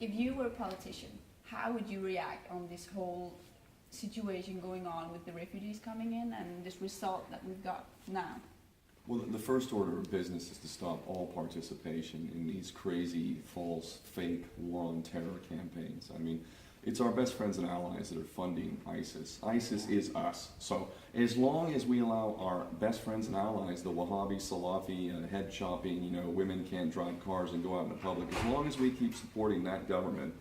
if you were a politician, how would you react on this whole situation going on with the refugees coming in and this result that we've got now? Well, the first order of business is to stop all participation in these crazy, false, fake war on terror campaigns. I mean, it's our best friends and allies that are funding ISIS. ISIS is us. So as long as we allow our best friends and allies, the Wahhabi, Salafi, head chopping, women can't drive cars and go out in the public, as long as we keep supporting that government,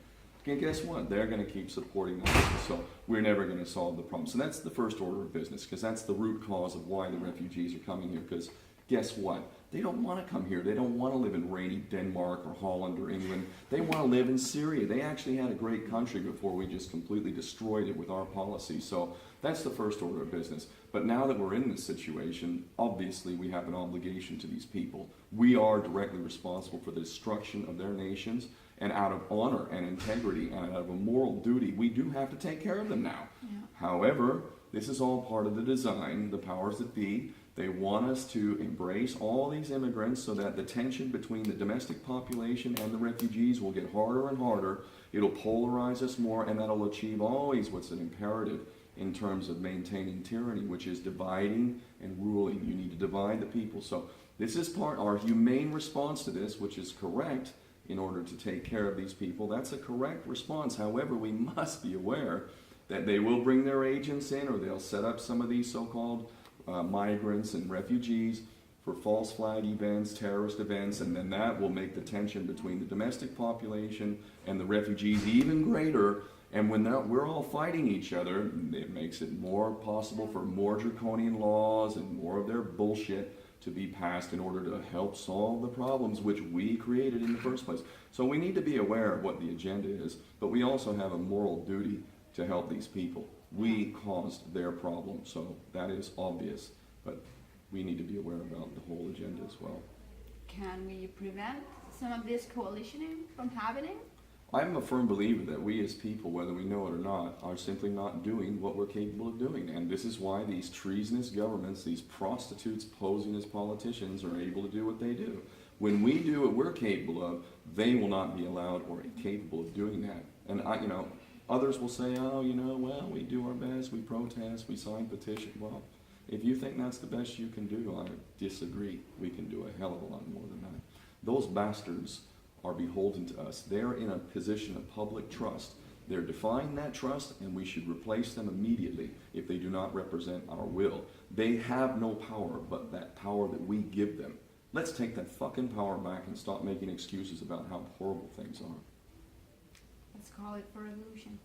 and guess what? They're going to keep supporting ISIS. So we're never going to solve the problem. So that's the first order of business, because that's the root cause of why the refugees are coming here. Because guess what? They don't want to come here. They don't want to live in rainy Denmark or Holland or England. They want to live in Syria. They actually had a great country before we just completely destroyed it with our policy. So that's the first order of business. But now that we're in this situation, obviously we have an obligation to these people. We are directly responsible for the destruction of their nations, and out of honor and integrity and out of a moral duty, we do have to take care of them now. Yeah. However, this is all part of the design, the powers that be. They want us to embrace all these immigrants so that the tension between the domestic population and the refugees will get harder and harder. It'll polarize us more, and that'll achieve always what's an imperative in terms of maintaining tyranny, which is dividing and ruling. You need to divide the people. So this is our humane response to this, which is correct in order to take care of these people. That's a correct response. However, we must be aware that they will bring their agents in, or they'll set up some of these so-called migrants and refugees for false flag events, terrorist events, and then that will make the tension between the domestic population and the refugees even greater. And when we're all fighting each other, it makes it more possible for more draconian laws and more of their bullshit to be passed in order to help solve the problems which we created in the first place. So we need to be aware of what the agenda is, but we also have a moral duty to help these people. We caused their problem, so that is obvious, but we need to be aware about the whole agenda as well. Can we prevent some of this coalitioning from happening? I'm a firm believer that we as people, whether we know it or not, are simply not doing what we're capable of doing. And this is why these treasonous governments, these prostitutes posing as politicians, are able to do what they do. When we do what we're capable of, they will not be allowed or capable of doing that. And others will say, oh, well, we do our best, we protest, we sign petitions. Well, if you think that's the best you can do, I disagree. We can do a hell of a lot more than that. Those bastards are beholden to us. They're in a position of public trust. They're defying that trust, and we should replace them immediately if they do not represent our will. They have no power but that power that we give them. Let's take that fucking power back and stop making excuses about how horrible things are. Let's call it a revolution.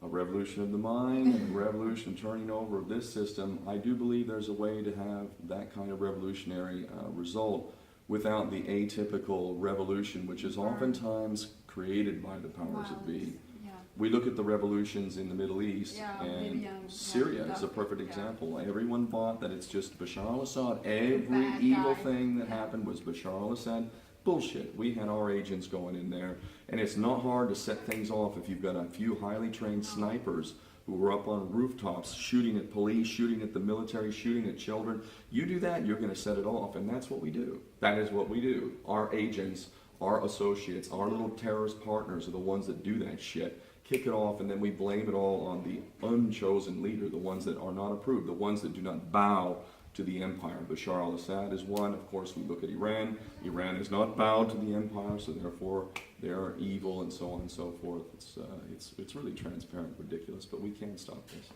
A revolution of the mind and a revolution turning over of this system. I do believe there's a way to have that kind of revolutionary result without the atypical revolution, which is oftentimes created by the powers that be. Yeah. We look at the revolutions in the Middle East, and Syria is a perfect example. Everyone thought that it's just Bashar al-Assad. Every evil thing that happened was Bashar al-Assad. Bullshit. We had our agents going in there, and it's not hard to set things off if you've got a few highly trained snipers who were up on rooftops shooting at police, shooting at the military, shooting at children. You do that, you're going to set it off, and that's what we do. That is what we do. Our agents, our associates, our little terrorist partners are the ones that do that shit, kick it off, and then we blame it all on the unchosen leader, the ones that are not approved, the ones that do not bow to the empire. Bashar al-Assad is one. Of course, we look at Iran. Iran is not bowed to the empire, so therefore they are evil, and so on and so forth. It's really transparent, ridiculous, but we can't stop this.